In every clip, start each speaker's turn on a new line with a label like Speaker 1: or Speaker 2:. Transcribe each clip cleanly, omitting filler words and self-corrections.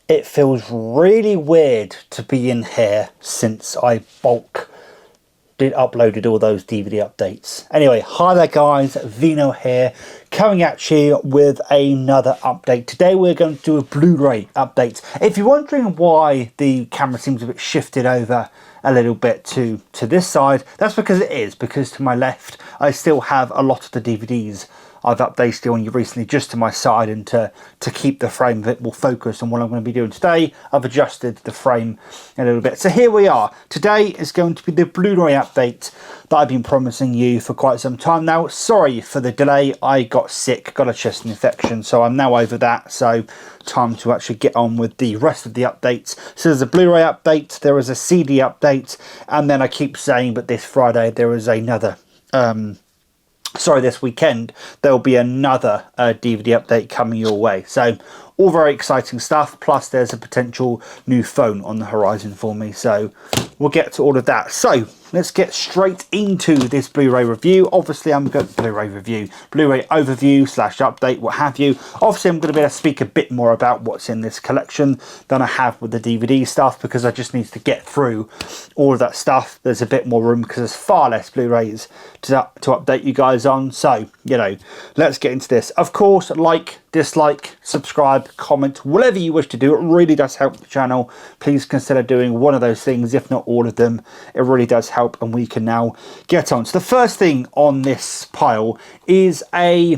Speaker 1: It feels really weird to be in here since I uploaded all those DVD updates. Anyway, hi there guys, Vino here, coming at you with another update. Today we're going to do a Blu-ray update. If you're wondering why the camera seems a bit shifted over a little bit to this side, that's because it is, because to my left I still have a lot of the DVDs I've updated on you recently just to my side, and to keep the frame a bit more focused on what I'm going to be doing today, I've adjusted the frame a little bit. So here we are. Today is going to be the Blu-ray update that I've been promising you for quite some time now. Sorry for the delay, I got sick, got a chest infection, so I'm now over that, so time to actually get on with the rest of the updates. So there's a Blu-ray update, there is a CD update, and then I keep saying, but this Friday there is another this weekend there'll be another DVD update coming your way. So all very exciting stuff, plus there's a potential new phone on the horizon for me, so we'll get to all of that. So let's get straight into this Blu-ray review. Obviously I'm going to Blu-ray overview slash update, what have you. Obviously I'm going to be able to speak a bit more about what's in this collection than I have with the DVD stuff, because I just need to get through all of that stuff. There's a bit more room because there's far less Blu-rays to update you guys on. So, you know, let's get into this. Of course, like, dislike, subscribe, comment, whatever you wish to do. It really does help the channel. Please consider doing one of those things, if not all of them. It really does help, and we can now get on. So the first thing on this pile is a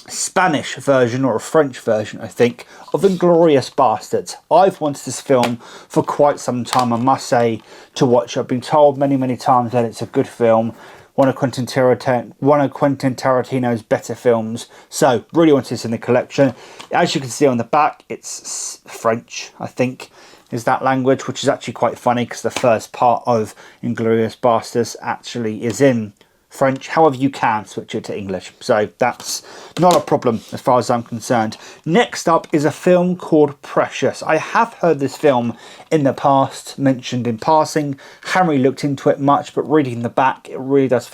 Speaker 1: Spanish version, or a French version I think, of Inglourious Basterds. I've wanted this film for quite some time, I must say, to watch. I've been told many times that it's a good film, one of Quentin Tarantino's better films, so really want this in the collection. As you can see on the back, it's French, I think is that language, which is actually quite funny because the first part of Inglourious Basterds actually is in French. However, you can switch it to English, so that's not a problem as far as I'm concerned. Next up is a film called Precious. I have heard this film in the past, mentioned in passing, haven't really looked into it much, but reading the back, it really does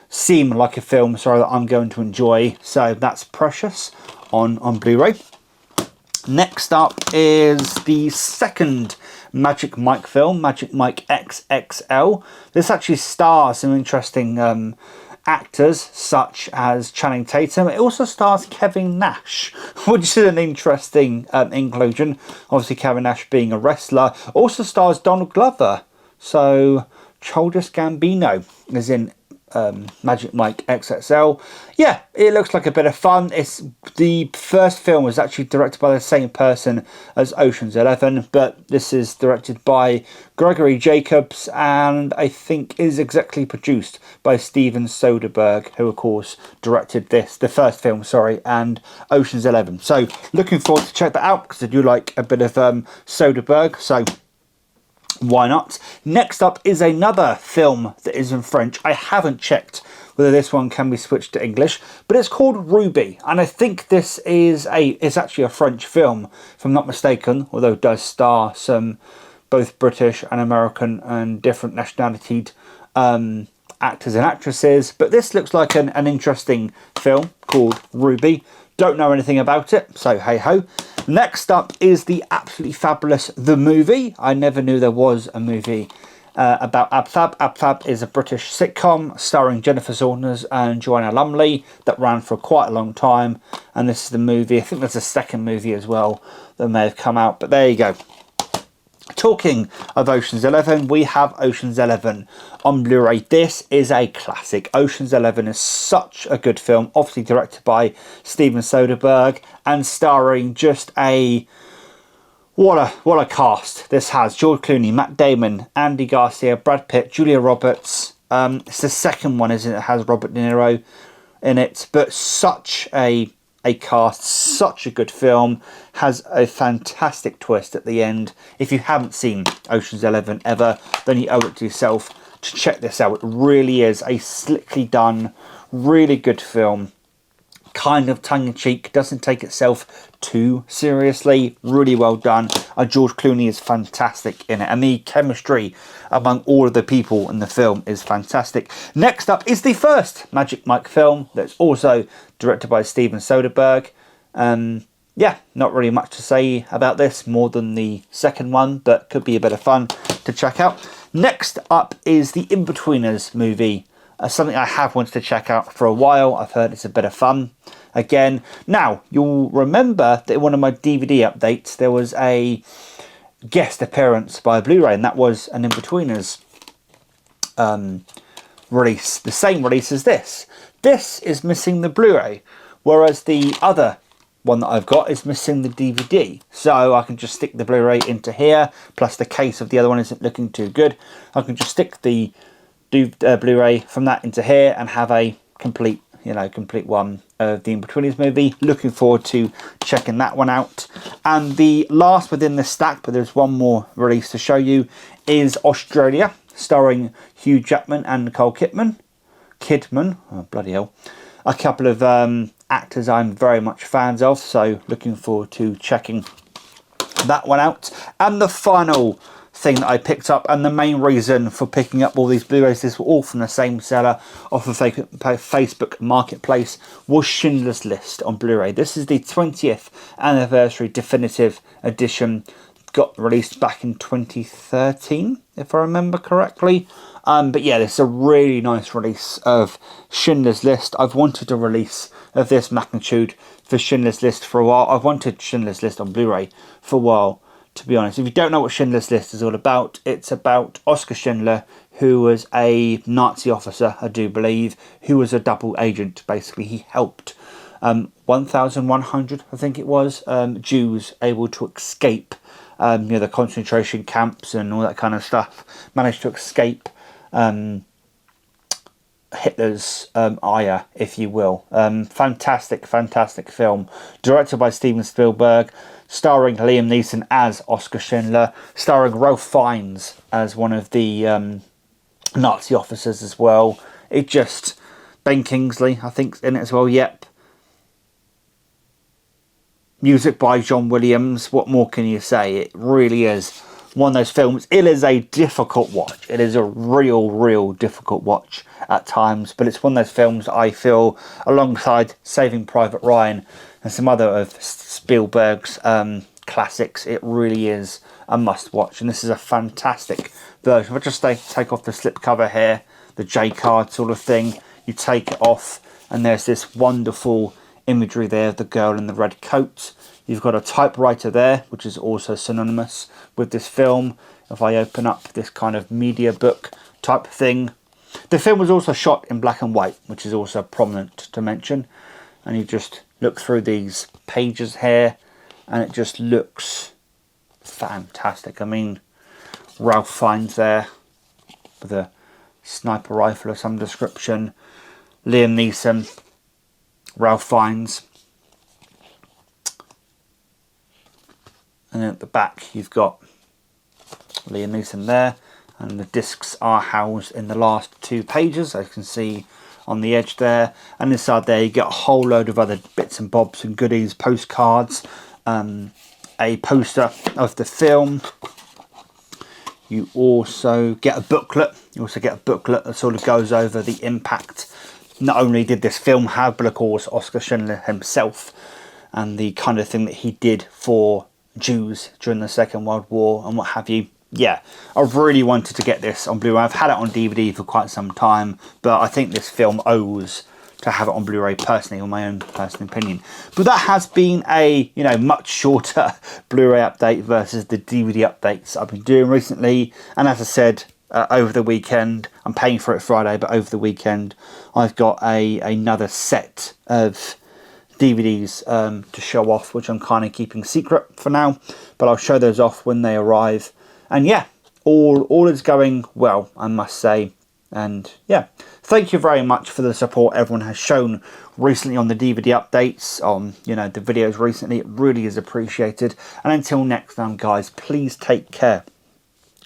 Speaker 1: seem like a film that I'm going to enjoy. So that's Precious on Blu-ray. Next up is the second Magic Mike film, Magic Mike XXL. This actually stars some interesting actors such as Channing Tatum. It also stars Kevin Nash, which is an interesting inclusion. Obviously Kevin Nash being a wrestler. Also stars Donald Glover. So Childish Gambino is in Magic Mike XXL. Yeah, it looks like a bit of fun. The first film was actually directed by the same person as Ocean's 11, but this is directed by Gregory Jacobs, and I think is exactly produced by Steven Soderbergh, who of course directed the first film, and Ocean's 11. So looking forward to check that out, because I do like a bit of Soderbergh, so why not? Next up is another film that is in French. I haven't checked whether this one can be switched to English, but it's called Ruby, and I think this is actually a French film, if I'm not mistaken, although it does star some both British and American and different nationality actors and actresses. But this looks like an interesting film called Ruby. Don't know anything about it, so hey ho. Next up is the absolutely fabulous The Movie. I never knew there was a movie about AbFab. AbFab is a British sitcom starring Jennifer Saunders and Joanna Lumley that ran for quite a long time, and this is the movie. I think there's a second movie as well that may have come out, but there you go. Talking of Ocean's 11, we have Ocean's 11 on Blu-ray. This is a classic. Ocean's 11 is such a good film, obviously directed by Steven Soderbergh and starring just what a cast this has. George Clooney, Matt Damon, Andy Garcia, Brad Pitt, Julia Roberts. It's the second one, isn't it? It has Robert De Niro in it, but such a cast, such a good film, has a fantastic twist at the end. If you haven't seen Ocean's 11 ever, then you owe it to yourself to check this out. It really is a slickly done, really good film. Kind of tongue-in-cheek, doesn't take itself too seriously, really well done. George Clooney is fantastic in it, and the chemistry among all of the people in the film is fantastic. Next up is the first Magic Mike film that's also directed by Steven Soderbergh. yeah, not really much to say about this more than the second one, but could be a bit of fun to check out. Next up is the Inbetweeners movie, something I have wanted to check out for a while. I've heard it's a bit of fun. Again, now you'll remember that in one of my DVD updates there was a guest appearance by Blu-ray, and that was an Inbetweeners release, the same release as this. This is missing the Blu-ray, whereas the other one that I've got is missing the DVD. So I can just stick the Blu-ray into here, plus the case of the other one isn't looking too good. I can just stick the Blu-ray from that into here and have a complete one of the Inbetweeners movie. Looking forward to checking that one out. And the last within the stack, but there's one more release to show you, is Australia, starring Hugh Jackman and Nicole Kidman. Oh, bloody hell. A couple of actors I'm very much fans of, so looking forward to checking that one out. And the final thing that I picked up, and the main reason for picking up all these Blu-rays, these were all from the same seller off of Facebook Marketplace, was Schindlers List on Blu-ray. This is the 20th anniversary definitive edition. Got released back in 2013, if I remember correctly. But yeah, this is a really nice release of Schindler's List. I've wanted a release of this magnitude for Schindler's List for a while. I've wanted Schindler's List on Blu-ray for a while, to be honest. If you don't know what Schindler's List is all about, it's about Oskar Schindler, who was a Nazi officer, I do believe, who was a double agent. Basically, he helped 1,100, I think it was, Jews able to escape the concentration camps and all that kind of stuff. Managed to escape Hitler's ire, if you will. Fantastic film. Directed by Steven Spielberg, starring Liam Neeson as Oskar Schindler, starring Ralph Fiennes as one of the Nazi officers as well. Ben Kingsley, I think, in it as well. Yep. Music by John Williams. What more can you say? It really is one of those films. It is a difficult watch. It is a real difficult watch at times, but it's one of those films I feel, alongside Saving Private Ryan and some other of Spielberg's classics, it really is a must watch. And this is a fantastic version. If I just take off the slip cover here, the J card sort of thing, you take it off and there's this wonderful imagery there of the girl in the red coat. You've got a typewriter there, which is also synonymous with this film. If I open up this kind of media book type thing, the film was also shot in black and white, which is also prominent to mention. And you just look through these pages here and it just looks fantastic. I mean, Ralph Fiennes there with a sniper rifle of some description, Liam Neeson, Ralph Fiennes, and then at the back you've got Liam Neeson there, and the discs are housed in the last two pages, as you can see on the edge there. And inside there you get a whole load of other bits and bobs and goodies, postcards, a poster of the film. You also get a booklet. That sort of goes over the impact not only did this film have, but of course Oskar Schindler himself, and the kind of thing that he did for Jews during the Second World War and what have you. Yeah, I've really wanted to get this on Blu-ray. I've had it on DVD for quite some time, but I think this film owes to have it on Blu-ray personally, on my own personal opinion. But that has been a, much shorter Blu-ray update versus the DVD updates I've been doing recently. And as I said, over the weekend, I'm paying for it Friday, but over the weekend I've got another set of DVDs to show off, which I'm kind of keeping secret for now, but I'll show those off when they arrive. And yeah, all is going well, I must say. And yeah, thank you very much for the support everyone has shown recently on the DVD updates, on the videos recently. It really is appreciated. And until next time, guys, please take care.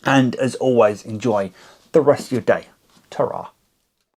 Speaker 1: And as always, enjoy the rest of your day. Ta-ra.